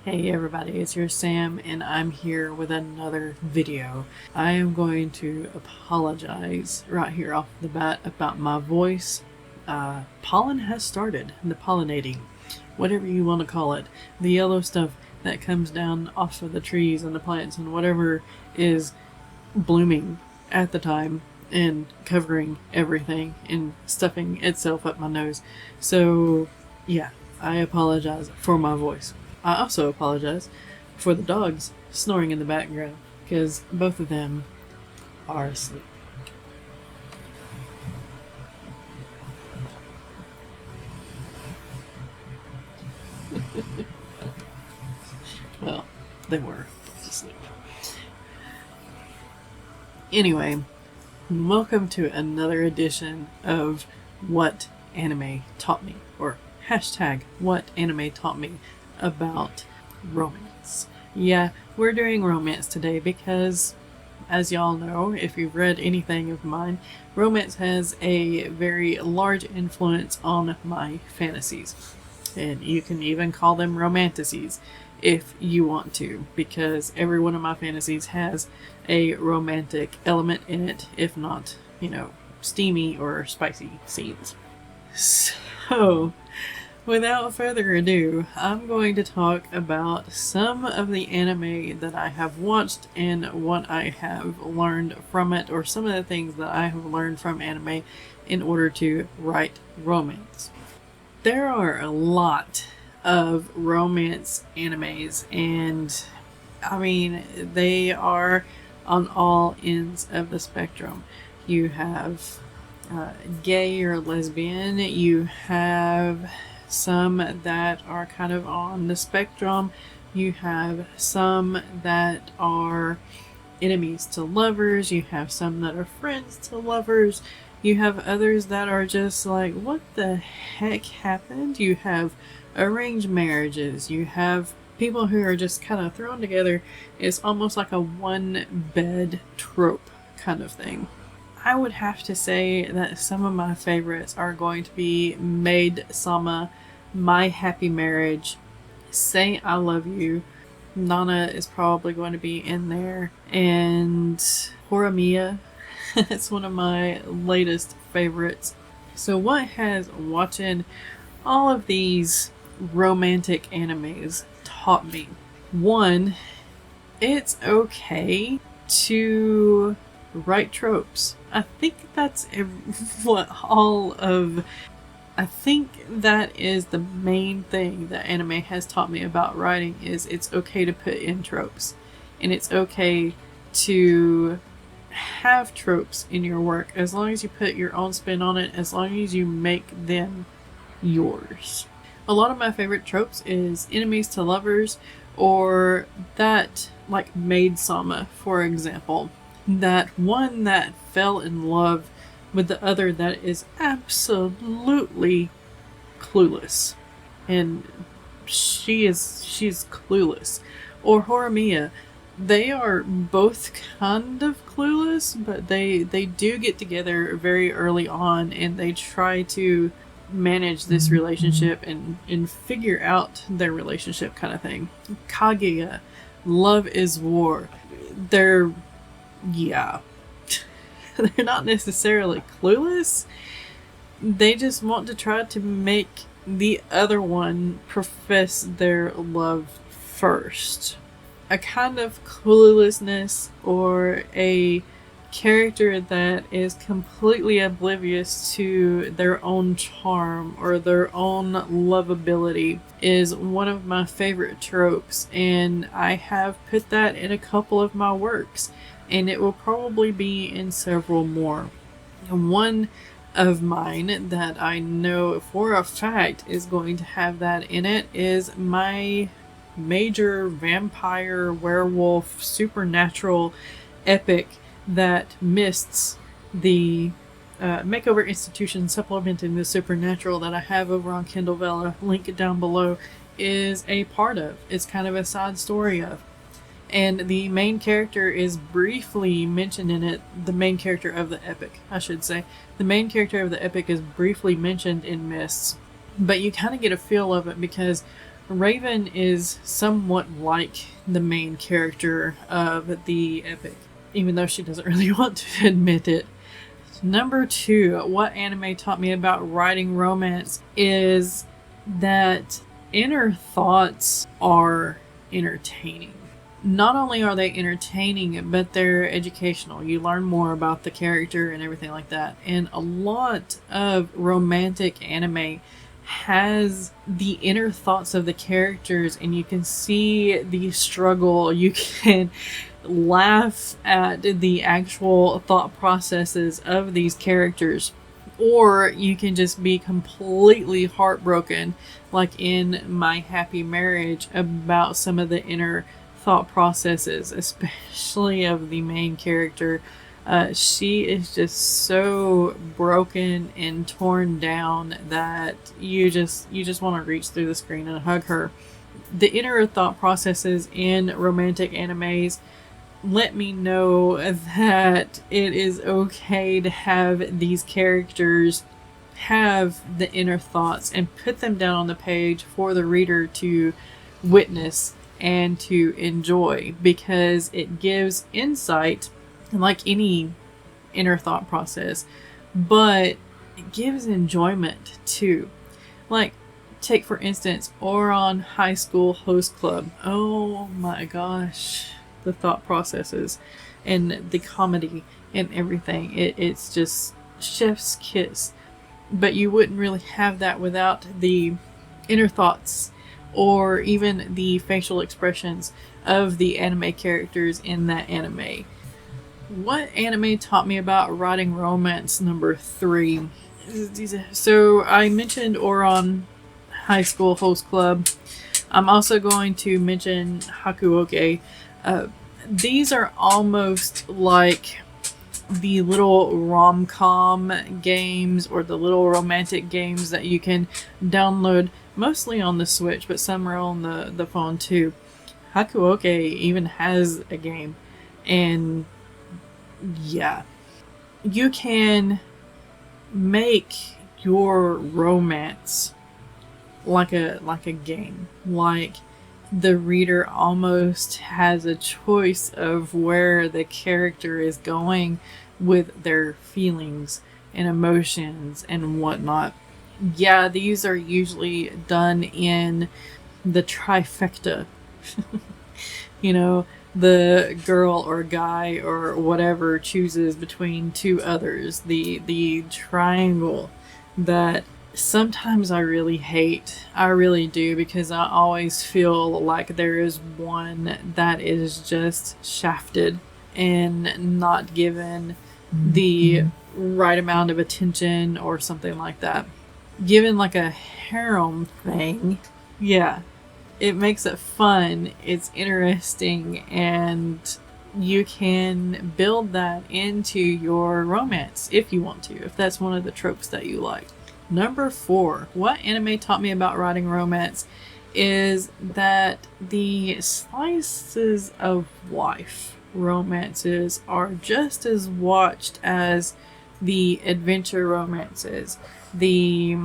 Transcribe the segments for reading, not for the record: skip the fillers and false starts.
Hey everybody, it's your Sam and I'm here with another video. I am going to apologize right here off the bat about my voice. Pollen has started, the pollinating, whatever you want to call it. The yellow stuff that comes down off of the trees and the plants and whatever is blooming at the time and covering everything and stuffing itself up my nose. So yeah, I apologize for my voice. I also apologize for the dogs snoring in the background because both of them are asleep. Well, they were asleep. Anyway, welcome to another edition of What Anime Taught Me, or hashtag What Anime Taught Me about romance. Yeah, we're doing romance today because, as y'all know, if you've read anything of mine, romance has a very large influence on my fantasies. And you can even call them romantasies if you want to, because every one of my fantasies has a romantic element in it, if not, steamy or spicy scenes. So, without further ado, I'm going to talk about some of the anime that I have watched and what I have learned from it, or some of the things that I have learned from anime in order to write romance. There are a lot of romance animes, and I mean, they are on all ends of the spectrum. You have gay or lesbian, you have some that are kind of on the spectrum, you have some that are enemies to lovers, you have some that are friends to lovers, you have others that are just like, what the heck happened? You have arranged marriages, you have people who are just kind of thrown together. It's almost like a one bed trope kind of thing. I would have to say that some of my favorites are going to be Maid Sama, My Happy Marriage, Say I Love You, Nana is probably going to be in there, and Horimiya. It's one of my latest favorites. So what has watching all of these romantic animes taught me? One, it's okay to write tropes. I think that's I think that is the main thing that anime has taught me about writing, is it's okay to put in tropes. And it's okay to have tropes in your work as long as you put your own spin on it, as long as you make them yours. A lot of my favorite tropes is enemies to lovers, or that, like Maid Sama, for example. That one that fell in love with the other that is absolutely clueless. And she's clueless. Or Horimiya. They are both kind of clueless, but they do get together very early on and they try to manage this relationship and figure out their relationship kind of thing. Kaguya, Love is War. They're not necessarily clueless. They just want to try to make the other one profess their love first. A kind of cluelessness, or a character that is completely oblivious to their own charm or their own lovability, is one of my favorite tropes, and I have put that in a couple of my works, and it will probably be in several more. And one of mine that I know for a fact is going to have that in it is my major vampire, werewolf, supernatural epic that Mists, the makeover institution supplementing the supernatural that I have over on Kindle Vella, link it down below, is a part of. It's kind of a side story of. And the main character is briefly mentioned in it. The main character of the epic, I should say. The main character of the epic is briefly mentioned in Mists. But you kind of get a feel of it because Raven is somewhat like the main character of the epic, even though she doesn't really want to admit it. Number 2, what anime taught me about writing romance is that inner thoughts are entertaining. Not only are they entertaining, but they're educational. You learn more about the character and everything like that. And a lot of romantic anime has the inner thoughts of the characters, and you can see the struggle. You can laugh at the actual thought processes of these characters, or you can just be completely heartbroken, like in My Happy Marriage, about some of the inner thought processes, especially of the main character. She is just so broken and torn down that you just want to reach through the screen and hug her. The inner thought processes in romantic animes let me know that it is okay to have these characters have the inner thoughts and put them down on the page for the reader to witness and to enjoy, because it gives insight, like any inner thought process, but it gives enjoyment too. Like, take for instance Ouran High School Host Club. Oh my gosh, the thought processes and the comedy and everything, it's just chef's kiss. But you wouldn't really have that without the inner thoughts or even the facial expressions of the anime characters in that anime. What anime taught me about writing romance? Number 3. So I mentioned Ouran High School Host Club. I'm also going to mention Hakuoke. These are almost like the little rom-com games or the little romantic games that you can download, mostly on the Switch, but some are on the phone too. Hakuoke even has a game, and yeah, you can make your romance like a game. Like, the reader almost has a choice of where the character is going with their feelings and emotions and whatnot. Yeah, these are usually done in the trifecta. You know, the girl or guy or whatever chooses between two others. The triangle that sometimes I really hate. I really do, because I always feel like there is one that is just shafted and not given the right amount of attention or something like that. Given like a harem thing, yeah, it makes it fun, it's interesting, and you can build that into your romance if you want to, if that's one of the tropes that you like. Number 4, what anime taught me about writing romance is that the slices of life romances are just as watched as the adventure romances, the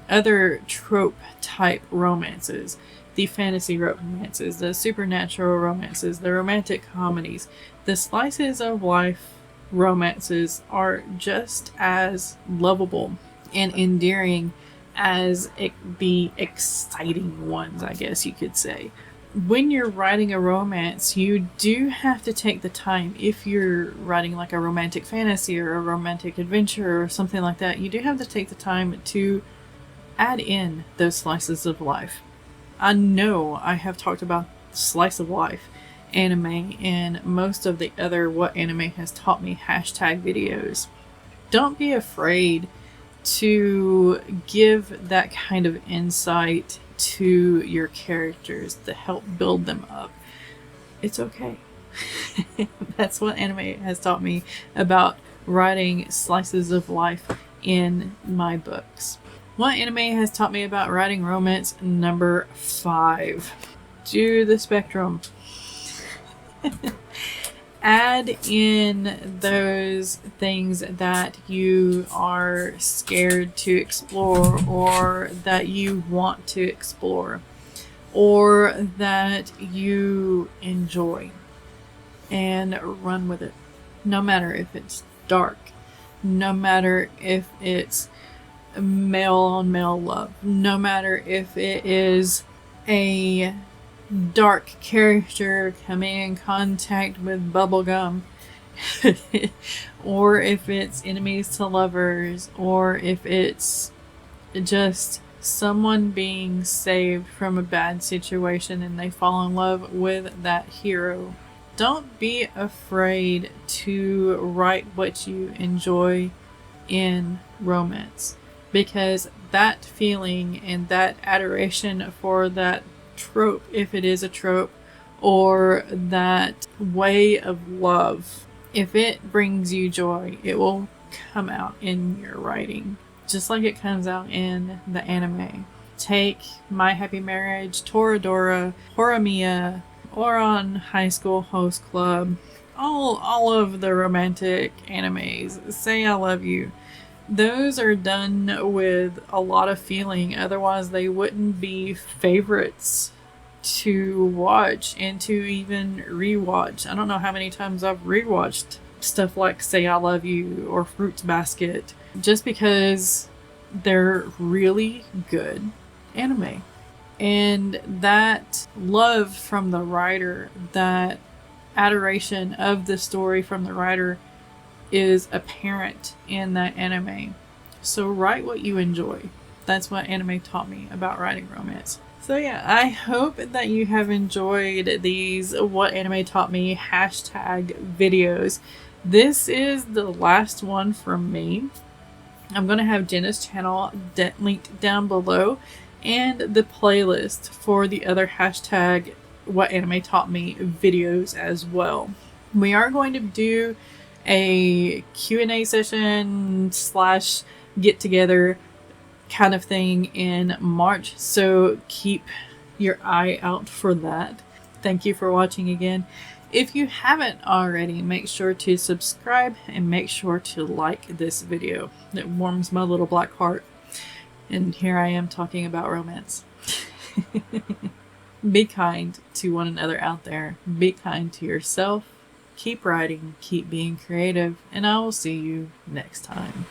other trope type romances, the fantasy romances, the supernatural romances, the romantic comedies. The slices of life romances are just as lovable and endearing as the exciting ones, I guess you could say. When you're writing a romance, you do have to take the time. If you're writing like a romantic fantasy or a romantic adventure or something like that, you do have to take the time to add in those slices of life. I know I have talked about slice of life anime in most of the other What Anime Has Taught Me hashtag videos. Don't be afraid to give that kind of insight to your characters to help build them up. It's okay. That's what anime has taught me about writing slices of life in my books. What anime has taught me about writing romance? Number 5. Do the spectrum. Add in those things that you are scared to explore or that you want to explore. or that you enjoy, and run with it. No matter if it's dark, no matter if it's male on male love, no matter if it is a dark character coming in contact with bubblegum, or if it's enemies to lovers, or if it's just someone being saved from a bad situation and they fall in love with that hero. Don't be afraid to write what you enjoy in romance, because that feeling and that adoration for that trope, if it is a trope, or that way of love, if it brings you joy, it will come out in your writing, just like it comes out in the anime. Take My Happy Marriage, Toradora, Horimiya, Ouran High School Host Club, all of the romantic animes, Say I Love You. Those are done with a lot of feeling, otherwise they wouldn't be favorites to watch and to even rewatch. I don't know how many times I've rewatched stuff like Say I Love You or Fruits Basket, just because they're really good anime. And that love from the writer, that adoration of the story from the writer is apparent in that anime. So write what you enjoy. That's what anime taught me about writing romance. So yeah, I hope that you have enjoyed these What Anime Taught Me hashtag videos. This is the last one from me. I'm going to have Jenna's channel linked down below, and the playlist for the other hashtag What Anime Taught Me videos as well. We are going to do a Q&A session / get together kind of thing in March, so keep your eye out for that. Thank you for watching again. If you haven't already, make sure to subscribe and make sure to like this video. It warms my little black heart. And here I am talking about romance. Be kind to one another out there. Be kind to yourself. Keep writing, keep being creative, and I will see you next time.